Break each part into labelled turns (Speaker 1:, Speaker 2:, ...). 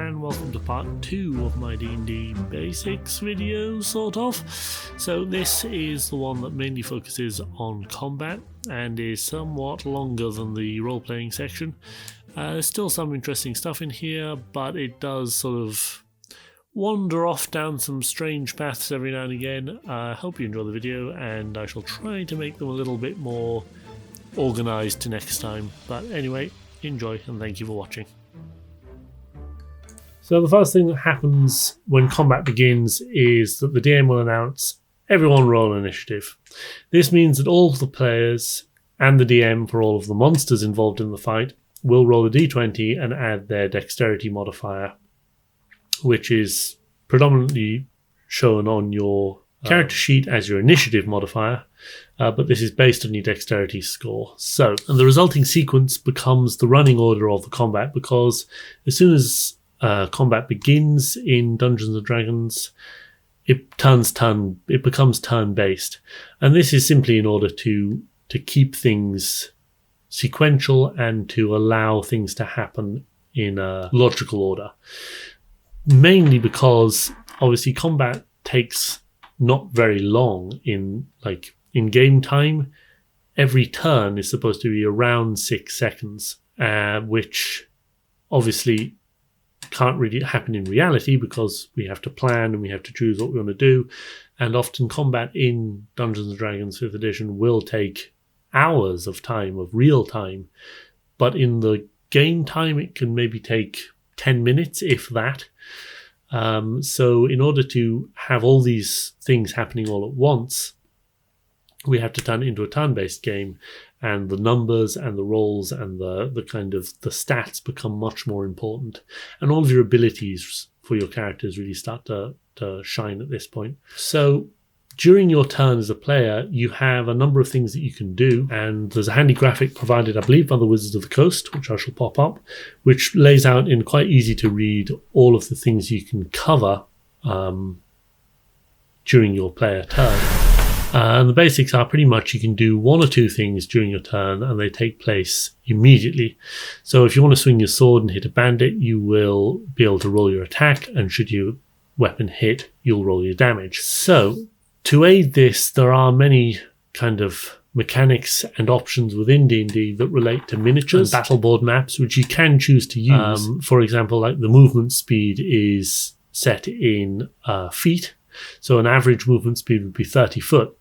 Speaker 1: and welcome to part 2 of my D&D Basics video, sort of. So this is the one that mainly focuses on combat and is somewhat longer than the role-playing section. There's still some interesting stuff in here, but it does sort of wander off down some strange paths every now and again. I hope you enjoy the video, and I shall try to make them a little bit more organised to next time. But anyway, enjoy and thank you for watching. So the first thing that happens when combat begins is that the DM will announce, everyone roll initiative. This means that all of the players and the DM for all of the monsters involved in the fight will roll a d20 and add their dexterity modifier, which is predominantly shown on your character sheet as your initiative modifier, but this is based on your dexterity score. So, and the resulting sequence becomes the running order of the combat, because as soon as combat begins in Dungeons and Dragons, it becomes turn-based, and this is simply in order to keep things sequential and to allow things to happen in a logical order. Mainly because obviously combat takes not very long in game time. Every turn is supposed to be around 6 seconds, which obviously can't really happen in reality because we have to plan and we have to choose what we want to do. And often combat in Dungeons and Dragons 5th edition will take hours of time, of real time. But in the game time, it can maybe take 10 minutes, if that. So in order to have all these things happening all at once, we have to turn it into a turn-based game, and the numbers and the rolls and the kind of the stats become much more important, and all of your abilities for your characters really start to shine at this point. So during your turn as a player, you have a number of things that you can do, and there's a handy graphic provided, I believe, by the Wizards of the Coast, which I shall pop up, which lays out in quite easy to read all of the things you can cover during your player turn. And the basics are pretty much you can do 1 or 2 things during your turn, and they take place immediately. So if you want to swing your sword and hit a bandit, you will be able to roll your attack, and should your weapon hit, you'll roll your damage. So to aid this, there are many kind of mechanics and options within D&D that relate to miniatures and battleboard maps, which you can choose to use. For example, like the movement speed is set in feet, so an average movement speed would be 30 foot.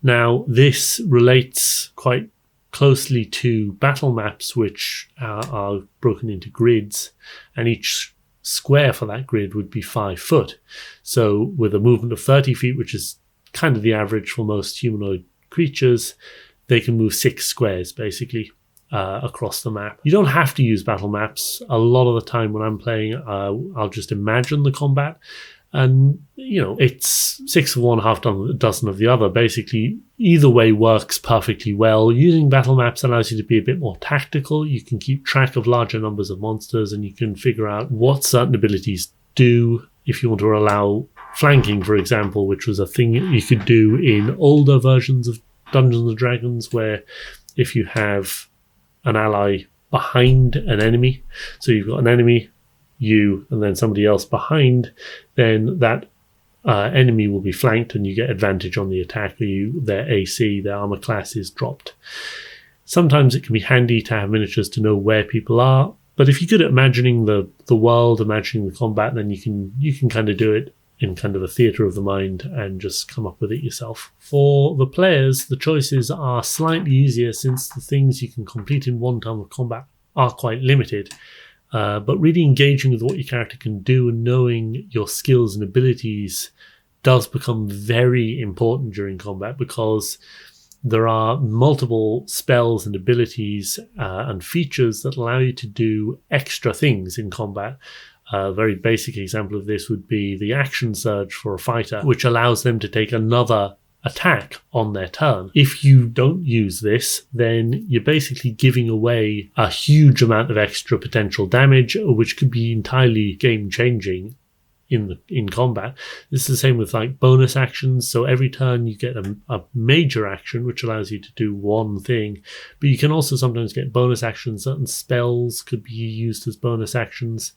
Speaker 1: Now, this relates quite closely to battle maps, which are broken into grids, and each square for that grid would be 5 foot. So with a movement of 30 feet, which is kind of the average for most humanoid creatures, they can move 6 squares basically across the map. You don't have to use battle maps. A lot of the time when I'm playing, I'll just imagine the combat, and it's 6 of one, half a dozen of the other. Basically, either way works perfectly well. Using battle maps allows you to be a bit more tactical. You can keep track of larger numbers of monsters, and you can figure out what certain abilities do. If you want to allow flanking, for example, which was a thing you could do in older versions of Dungeons and Dragons, where if you have an ally behind an enemy, so you've got an enemy, you, and then somebody else behind, then that enemy will be flanked and you get advantage on the attack, or their AC, their armor class is dropped. Sometimes it can be handy to have miniatures to know where people are, but if you're good at imagining the world, imagining the combat, then you can kind of do it in kind of a theatre of the mind and just come up with it yourself. For the players, the choices are slightly easier since the things you can complete in one turn of combat are quite limited. But really engaging with what your character can do and knowing your skills and abilities does become very important during combat, because there are multiple spells and abilities and features that allow you to do extra things in combat. A very basic example of this would be the action surge for a fighter, which allows them to take another attack on their turn. If you don't use this, then you're basically giving away a huge amount of extra potential damage, which could be entirely game-changing in combat. This is the same with like bonus actions. So every turn you get a major action which allows you to do one thing, but you can also sometimes get bonus actions. Certain spells could be used as bonus actions,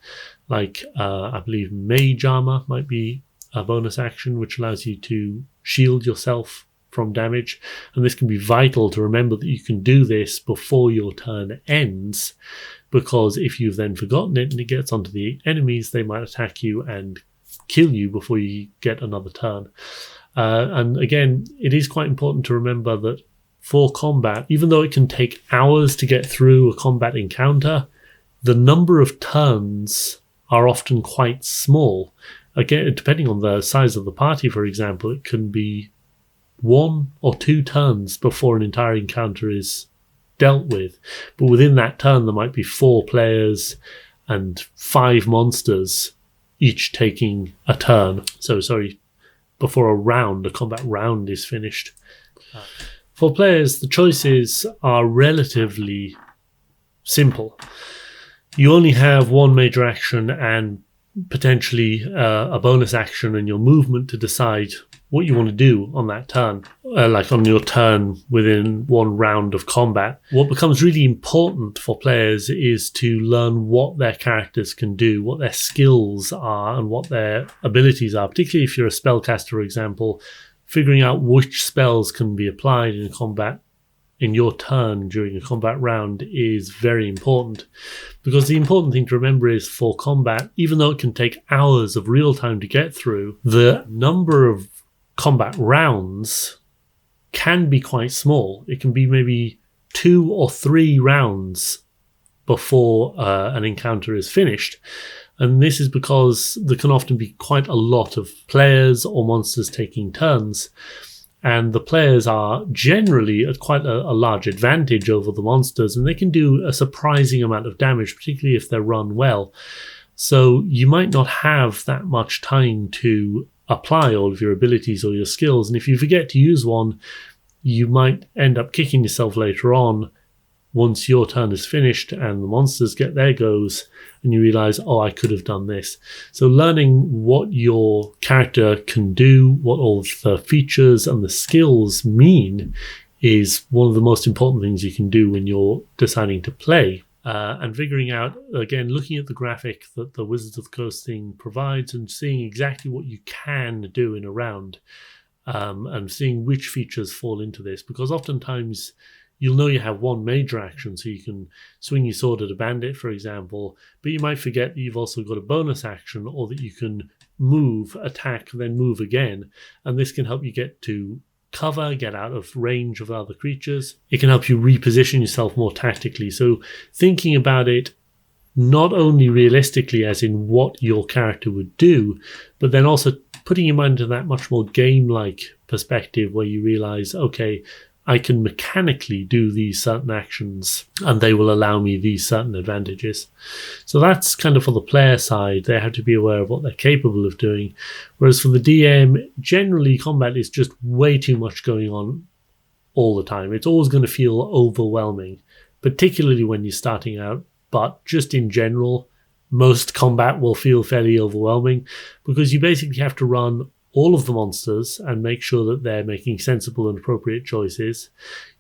Speaker 1: like I believe mage armor might be a bonus action which allows you to shield yourself from damage, and this can be vital to remember that you can do this before your turn ends, because if you've then forgotten it and it gets onto the enemies, they might attack you and kill you before you get another turn. And again, it is quite important to remember that for combat, even though it can take hours to get through a combat encounter, the number of turns are often quite small. Again, depending on the size of the party, for example, it can be 1 or 2 turns before an entire encounter is dealt with. But within that turn, there might be 4 players and 5 monsters, each taking a turn. Before a combat round is finished. For players, the choices are relatively simple. You only have one major action and potentially a bonus action and your movement to decide what you want to do on that turn, like on your turn within one round of combat. What becomes really important for players is to learn what their characters can do, what their skills are, and what their abilities are. Particularly if you're a spellcaster, for example, figuring out which spells can be applied in combat in your turn during a combat round is very important, because the important thing to remember is for combat, even though it can take hours of real time to get through, the number of combat rounds can be quite small. It can be maybe 2 or 3 rounds before an encounter is finished. And this is because there can often be quite a lot of players or monsters taking turns. And the players are generally at quite a large advantage over the monsters, and they can do a surprising amount of damage, particularly if they're run well. So you might not have that much time to apply all of your abilities or your skills, and if you forget to use one, you might end up kicking yourself later on once your turn is finished and the monsters get their goes and you realize, oh, I could have done this. So learning what your character can do, what all the features and the skills mean, is one of the most important things you can do when you're deciding to play. And figuring out, again, looking at the graphic that the Wizards of the Coast thing provides and seeing exactly what you can do in a round, and seeing which features fall into this, because oftentimes you'll know you have one major action, so you can swing your sword at a bandit, for example, but you might forget that you've also got a bonus action, or that you can move, attack, then move again, and this can help you get to cover, get out of range of other creatures. It can help you reposition yourself more tactically. So thinking about it not only realistically as in what your character would do, but then also putting your mind into that much more game-like perspective where you realize, okay, I can mechanically do these certain actions and they will allow me these certain advantages. So that's kind of for the player side. They have to be aware of what they're capable of doing. Whereas for the DM, generally combat is just way too much going on all the time. It's always going to feel overwhelming, particularly when you're starting out. But just in general, most combat will feel fairly overwhelming because you basically have to run all of the monsters and make sure that they're making sensible and appropriate choices.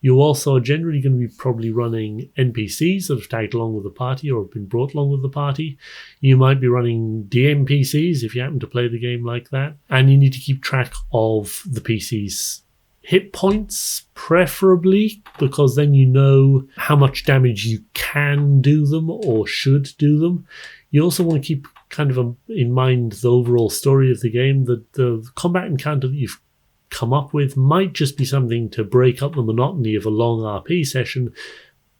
Speaker 1: You also are generally going to be probably running NPCs that have tagged along with the party or have been brought along with the party. You might be running DMPCs if you happen to play the game like that. And you need to keep track of the PC's hit points, preferably, because then you know how much damage you can do them or should do them. You also want to keep kind of in mind the overall story of the game. The combat encounter that you've come up with might just be something to break up the monotony of a long RP session,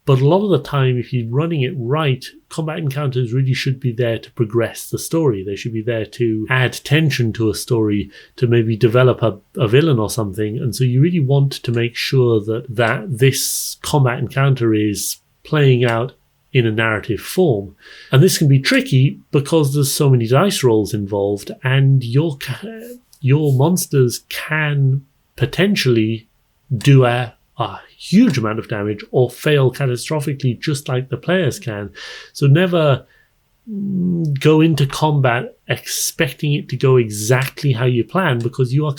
Speaker 1: but a lot of the time, if you're running it right, combat encounters really should be there to progress the story. They should be there to add tension to a story, to maybe develop a villain or something, and so you really want to make sure that this combat encounter is playing out in a narrative form. And this can be tricky because there's so many dice rolls involved, and your monsters can potentially do a huge amount of damage or fail catastrophically, just like the players can. So never go into combat expecting it to go exactly how you plan, because you're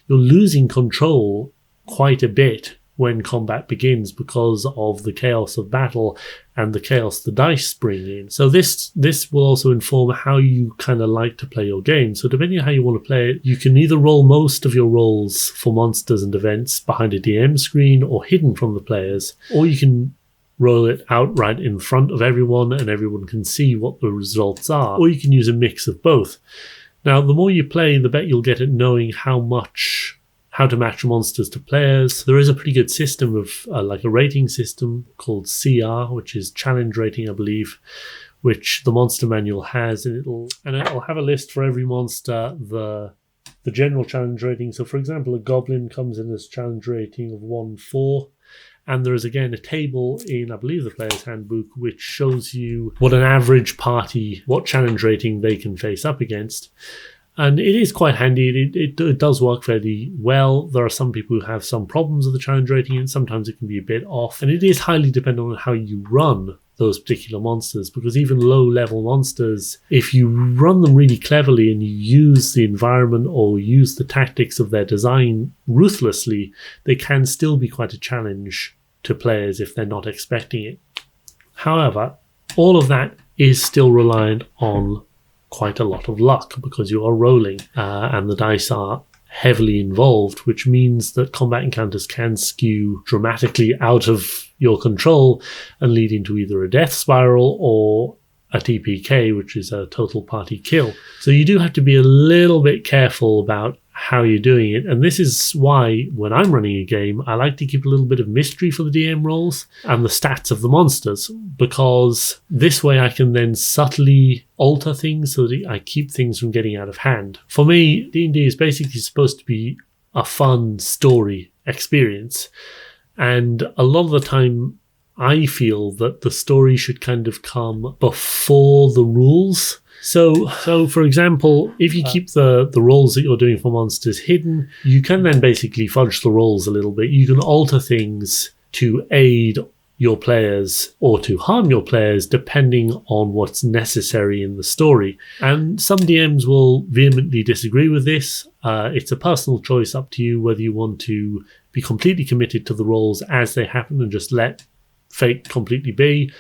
Speaker 1: losing control quite a bit when combat begins because of the chaos of battle and the chaos the dice bring in. So this will also inform how you kind of like to play your game. So depending on how you want to play it, you can either roll most of your rolls for monsters and events behind a DM screen or hidden from the players, or you can roll it outright in front of everyone and everyone can see what the results are, or you can use a mix of both. Now, the more you play, the better you'll get at knowing how to match monsters to players. There is a pretty good system of like a rating system called CR, which is challenge rating, I believe, which the monster manual has, and it'll have a list for every monster, the general challenge rating. So for example, a goblin comes in as challenge rating of 1-4. And there is again a table in, I believe, the player's handbook, which shows you what an average party, what challenge rating they can face up against. And it is quite handy. It does work fairly well. There are some people who have some problems with the challenge rating, and sometimes it can be a bit off. And it is highly dependent on how you run those particular monsters, because even low-level monsters, if you run them really cleverly and you use the environment or use the tactics of their design ruthlessly, they can still be quite a challenge to players if they're not expecting it. However, all of that is still reliant on quite a lot of luck, because you are rolling and the dice are heavily involved, which means that combat encounters can skew dramatically out of your control and lead into either a death spiral or a TPK, which is a total party kill. So you do have to be a little bit careful about how you're doing it. And this is why when I'm running a game, I like to keep a little bit of mystery for the DM rolls and the stats of the monsters, because this way I can then subtly alter things so that I keep things from getting out of hand. For me, D&D is basically supposed to be a fun story experience. And a lot of the time, I feel that the story should kind of come before the rules. So for example, if you keep the rolls that you're doing for monsters hidden, you can then basically fudge the rolls a little bit. You can alter things to aid your players or to harm your players depending on what's necessary in the story. And some DMs will vehemently disagree with this. It's a personal choice up to you whether you want to be completely committed to the rolls as they happen and just let fate completely be,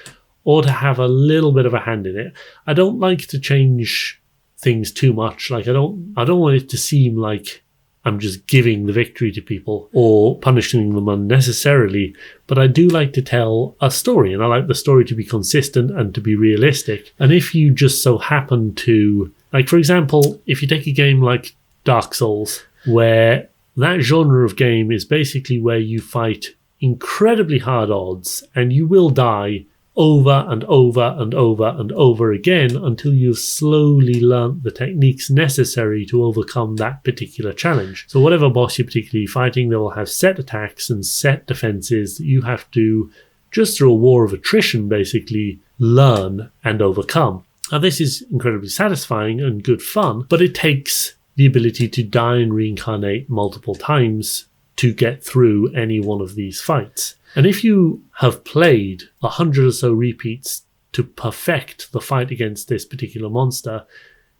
Speaker 1: or to have a little bit of a hand in it. I don't like to change things too much. Like I don't want it to seem like I'm just giving the victory to people or punishing them unnecessarily, but I do like to tell a story, and I like the story to be consistent and to be realistic. And if you just so happen to, like for example, if you take a game like Dark Souls, where that genre of game is basically where you fight incredibly hard odds and you will die over and over and over and over again until you've slowly learnt the techniques necessary to overcome that particular challenge. So whatever boss you're particularly fighting, they will have set attacks and set defenses that you have to, just through a war of attrition basically, learn and overcome. Now this is incredibly satisfying and good fun, but it takes the ability to die and reincarnate multiple times to get through any one of these fights. And if you have played 100 or so repeats to perfect the fight against this particular monster,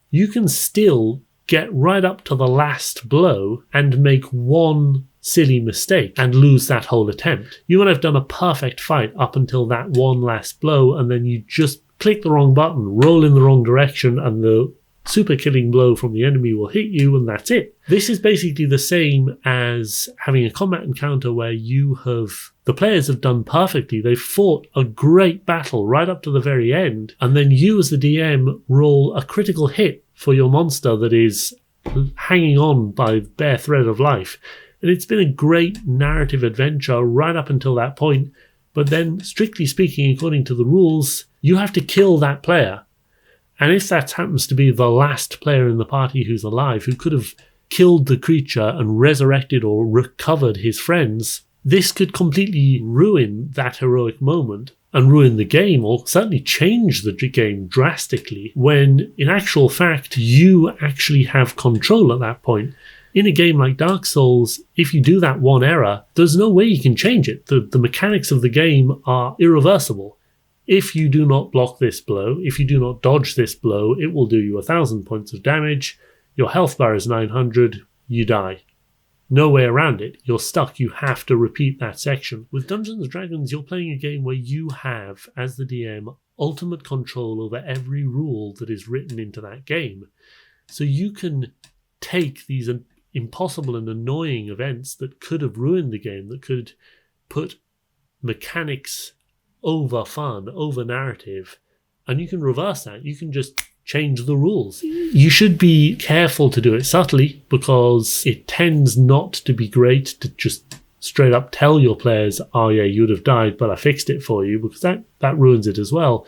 Speaker 1: you can still get right up to the last blow and make one silly mistake and lose that whole attempt. You might have done a perfect fight up until that one last blow, and then you just click the wrong button, roll in the wrong direction, and the super killing blow from the enemy will hit you, and that's it. This is basically the same as having a combat encounter where the players have done perfectly. They've fought a great battle right up to the very end, and then you as the DM roll a critical hit for your monster that is hanging on by bare thread of life. And it's been a great narrative adventure right up until that point, but then strictly speaking, according to the rules, you have to kill that player. And if that happens to be the last player in the party who's alive, who could have killed the creature and resurrected or recovered his friends, this could completely ruin that heroic moment and ruin the game, or certainly change the game drastically, when in actual fact you actually have control at that point. In a game like Dark Souls, if you do that one error, there's no way you can change it. The mechanics of the game are irreversible. if you do not block this blow, if you do not dodge this blow, it will do you 1,000 points of damage. Your health bar is 900, you die. No way around it. You're stuck. You have to repeat that section. With Dungeons & Dragons, you're playing a game where you have, as the DM, ultimate control over every rule that is written into that game. So you can take these impossible and annoying events that could have ruined the game, that could put mechanics over fun, over narrative, and you can reverse that. You can just change the rules. You should be careful to do it subtly, because it tends not to be great to just straight up tell your players, oh yeah, you'd have died, but I fixed it for you, because that ruins it as well.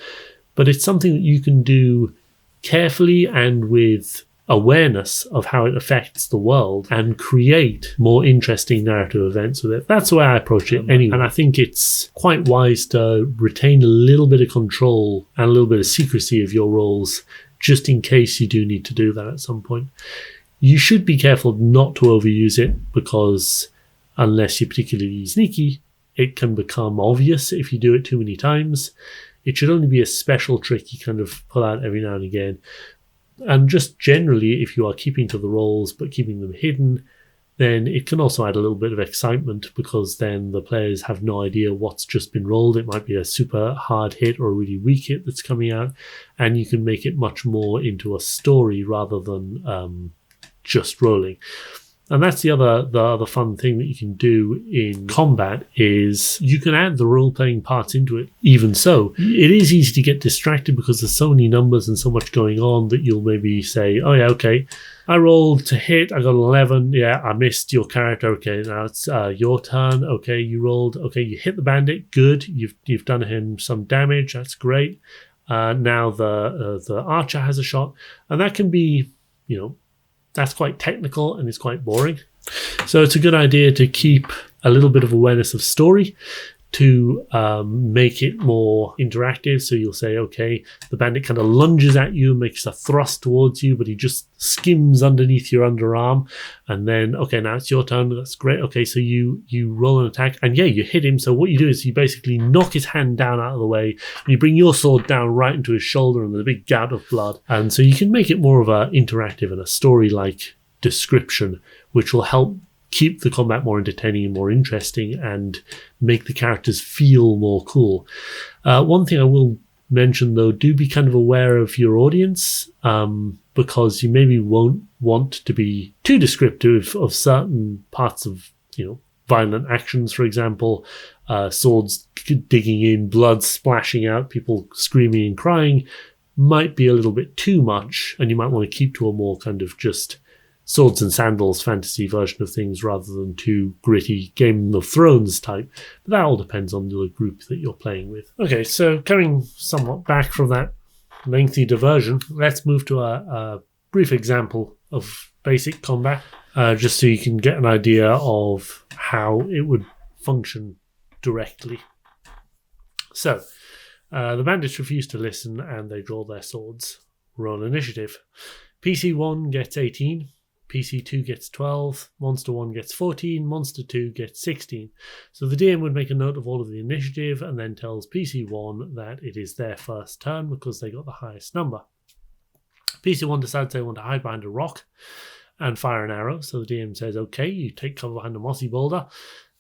Speaker 1: But it's something that you can do carefully and with awareness of how it affects the world, and create more interesting narrative events with it. That's the way I approach it anyway. And I think it's quite wise to retain a little bit of control and a little bit of secrecy of your roles, just in case you do need to do that at some point. You should be careful not to overuse it, because unless you're particularly sneaky, it can become obvious if you do it too many times. It should only be a special trick you kind of pull out every now and again. And just generally, if you are keeping to the roles but keeping them hidden, then it can also add a little bit of excitement, because then the players have no idea what's just been rolled. It might be a super hard hit or a really weak hit that's coming out, and you can make it much more into a story rather than just rolling. And that's the other fun thing that you can do in combat, is you can add the role-playing parts into it. Even so, it is easy to get distracted because there's so many numbers and so much going on that you'll maybe say, oh yeah, okay, I rolled to hit, I got an 11, yeah, I missed your character, okay, now it's your turn, okay, you rolled, okay, you hit the bandit, good, you've done him some damage, that's great. Now the archer has a shot, and that can be, that's quite technical and it's quite boring. So it's a good idea to keep a little bit of awareness of story, to make it more interactive. So you'll say, okay, the bandit kind of lunges at you, makes a thrust towards you, but he just skims underneath your underarm. And then, okay, now it's your turn. That's great. Okay, so you roll an attack, and yeah, you hit him. So what you do is you basically knock his hand down out of the way, and you bring your sword down right into his shoulder, and there's a big gout of blood. And so you can make it more of a interactive and a story-like description, which will help keep the combat more entertaining and more interesting, and make the characters feel more cool. One thing I will mention, though, do be kind of aware of your audience, because you maybe won't want to be too descriptive of certain parts of, violent actions, for example, swords digging in, blood splashing out, people screaming and crying might be a little bit too much, and you might want to keep to a more kind of just swords and sandals fantasy version of things rather than too gritty Game of Thrones type. But that all depends on the group that you're playing with. Okay, so coming somewhat back from that lengthy diversion, let's move to a brief example of basic combat, just so you can get an idea of how it would function directly. So, the bandits refuse to listen and they draw their swords. Roll initiative. PC 1 gets 18. PC 2 gets 12, Monster 1 gets 14, Monster 2 gets 16. So the DM would make a note of all of the initiative and then tells PC 1 that it is their first turn because they got the highest number. PC 1 decides they want to hide behind a rock and fire an arrow. So the DM says, okay, you take cover behind a mossy boulder,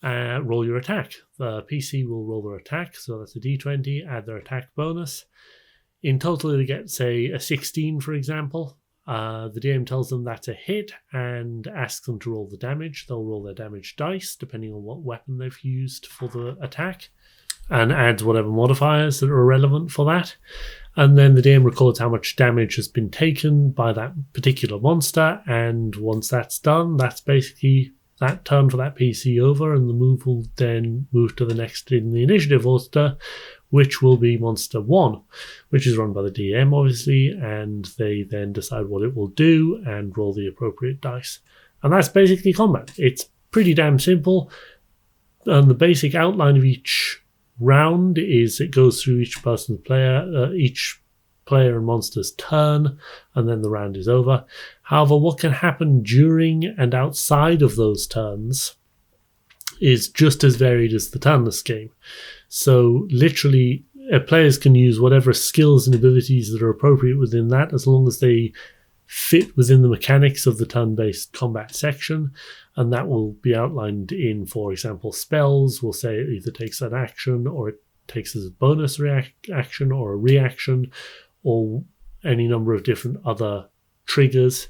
Speaker 1: roll your attack. The PC will roll their attack, so that's a d20, add their attack bonus. In total, they get, say, a 16, for example. The DM tells them that's a hit and asks them to roll the damage. They'll roll their damage dice, depending on what weapon they've used for the attack, and adds whatever modifiers that are relevant for that. And then the DM records how much damage has been taken by that particular monster, and once that's done, that's basically that turn for that PC over, and the move will then move to the next in the initiative order, which will be Monster 1, which is run by the DM, obviously, and they then decide what it will do and roll the appropriate dice. And that's basically combat. It's pretty damn simple, and the basic outline of each round is it goes through each player and monster's turn, and then the round is over. However, what can happen during and outside of those turns is just as varied as the turnless game. So literally players can use whatever skills and abilities that are appropriate within that, as long as they fit within the mechanics of the turn-based combat section, and that will be outlined in, for example, spells. We'll say it either takes an action, or it takes as a bonus action or a reaction, or any number of different other triggers.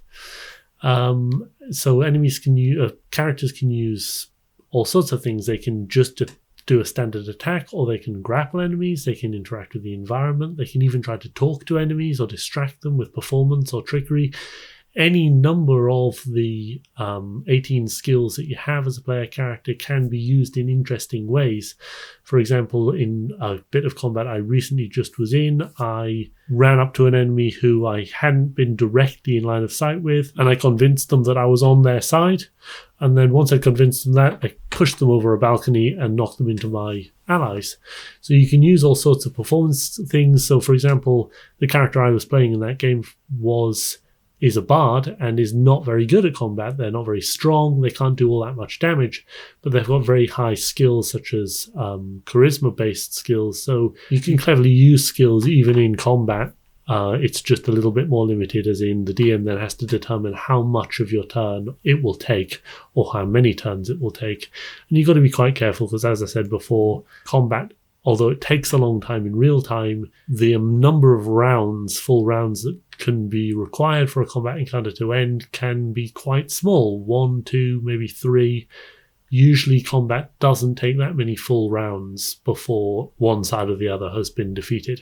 Speaker 1: So enemies can use, characters can use all sorts of things. They can just do a standard attack, or they can grapple enemies, they can interact with the environment, they can even try to talk to enemies or distract them with performance or trickery. Any number of the 18 skills that you have as a player character can be used in interesting ways. For example, in a bit of combat I recently just was in, I ran up to an enemy who I hadn't been directly in line of sight with, and I convinced them that I was on their side. And then once I convinced them that, I pushed them over a balcony and knocked them into my allies. So you can use all sorts of performance things. So for example, the character I was playing in that game is a bard and is not very good at combat. They're not very strong. They can't do all that much damage, but they've got very high skills, such as charisma-based skills. So you can cleverly use skills even in combat. It's just a little bit more limited, as in the DM then has to determine how much of your turn it will take, or how many turns it will take. And you've got to be quite careful, because as I said before, combat, although it takes a long time in real time, the number of rounds, full rounds, that can be required for a combat encounter to end can be quite small. 1, 2, maybe 3. Usually combat doesn't take that many full rounds before one side or the other has been defeated.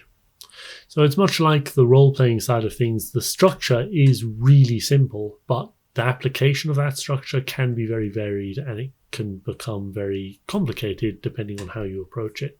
Speaker 1: So it's much like the role-playing side of things. The structure is really simple, but the application of that structure can be very varied, and it can become very complicated depending on how you approach it.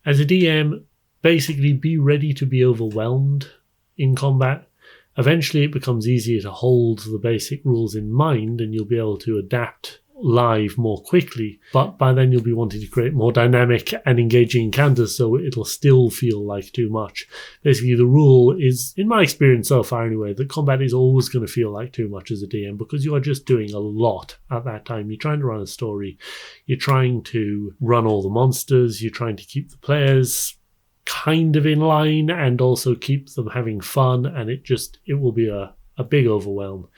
Speaker 1: As a DM, basically be ready to be overwhelmed in combat. Eventually it becomes easier to hold the basic rules in mind, and you'll be able to adapt live more quickly, but by then you'll be wanting to create more dynamic and engaging encounters, so it'll still feel like too much. Basically, the rule is, in my experience so far anyway, that combat is always going to feel like too much as a DM, because you are just doing a lot at that time. You're trying to run a story, you're trying to run all the monsters, you're trying to keep the players kind of in line and also keep them having fun, and it will be a big overwhelm.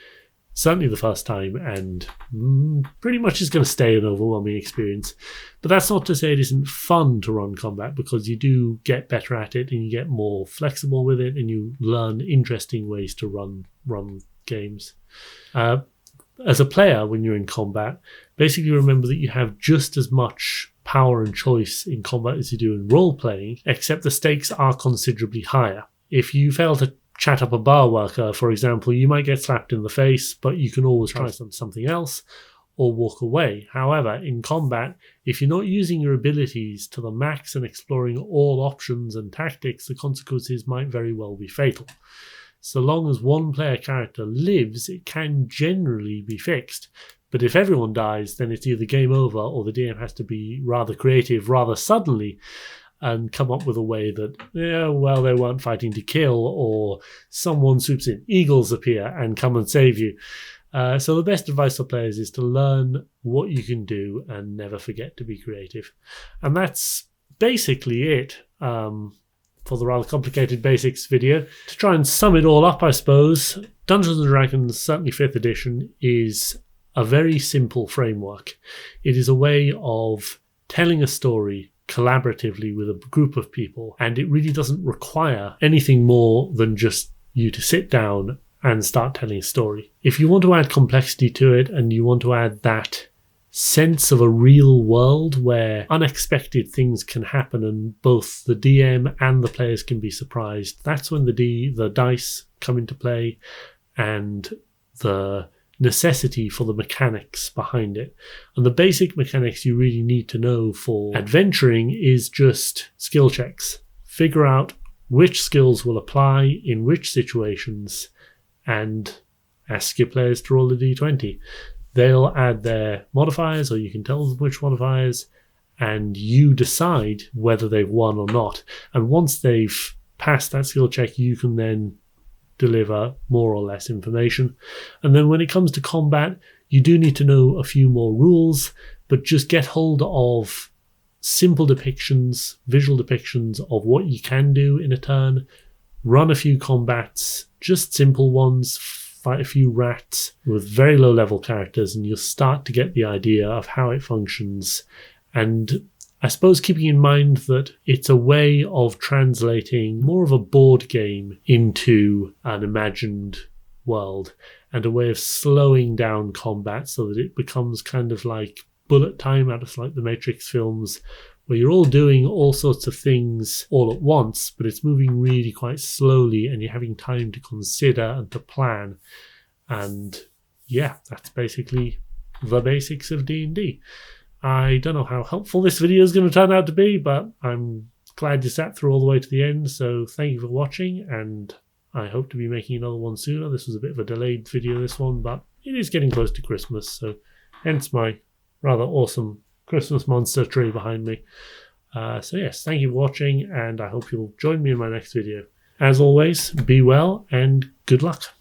Speaker 1: Certainly the first time, and pretty much is going to stay an overwhelming experience. But that's not to say it isn't fun to run combat, because you do get better at it and you get more flexible with it, and you learn interesting ways to run games. As a player, when you're in combat, basically remember that you have just as much power and choice in combat as you do in role-playing, except the stakes are considerably higher. If you fail to chat up a bar worker, for example, you might get slapped in the face, but you can always try something else or walk away. However, in combat, if you're not using your abilities to the max and exploring all options and tactics, the consequences might very well be fatal. So long as one player character lives, it can generally be fixed. But if everyone dies, then it's either game over, or the DM has to be rather creative rather suddenly and come up with a way that, they weren't fighting to kill, or someone swoops in, eagles appear and come and save you. So the best advice for players is to learn what you can do and never forget to be creative. And that's basically it for the rather complicated basics video. To try and sum it all up, I suppose, Dungeons & Dragons, certainly 5th edition, is a very simple framework. It is a way of telling a story collaboratively with a group of people, and it really doesn't require anything more than just you to sit down and start telling a story. If you want to add complexity to it, and you want to add that sense of a real world where unexpected things can happen and both the DM and the players can be surprised, that's when the dice come into play, and the necessity for the mechanics behind it. And the basic mechanics you really need to know for adventuring is just skill checks. Figure out which skills will apply in which situations, and ask your players to roll a d20. They'll add their modifiers, or you can tell them which modifiers, and you decide whether they've won or not. And once they've passed that skill check, you can then deliver more or less information. And then when it comes to combat, you do need to know a few more rules, but just get hold of simple depictions, visual depictions of what you can do in a turn. Run a few combats, just simple ones, fight a few rats with very low level characters, and you'll start to get the idea of how it functions. And I suppose keeping in mind that it's a way of translating more of a board game into an imagined world, and a way of slowing down combat so that it becomes kind of like bullet time out of like the Matrix films, where you're all doing all sorts of things all at once, but it's moving really quite slowly and you're having time to consider and to plan. And yeah, that's basically the basics of D&D. I don't know how helpful this video is going to turn out to be, but I'm glad you sat through all the way to the end, so thank you for watching, and I hope to be making another one sooner. This was a bit of a delayed video, this one, but it is getting close to Christmas, so hence my rather awesome Christmas monster tree behind me. So yes, thank you for watching, and I hope you'll join me in my next video. As always, be well and good luck.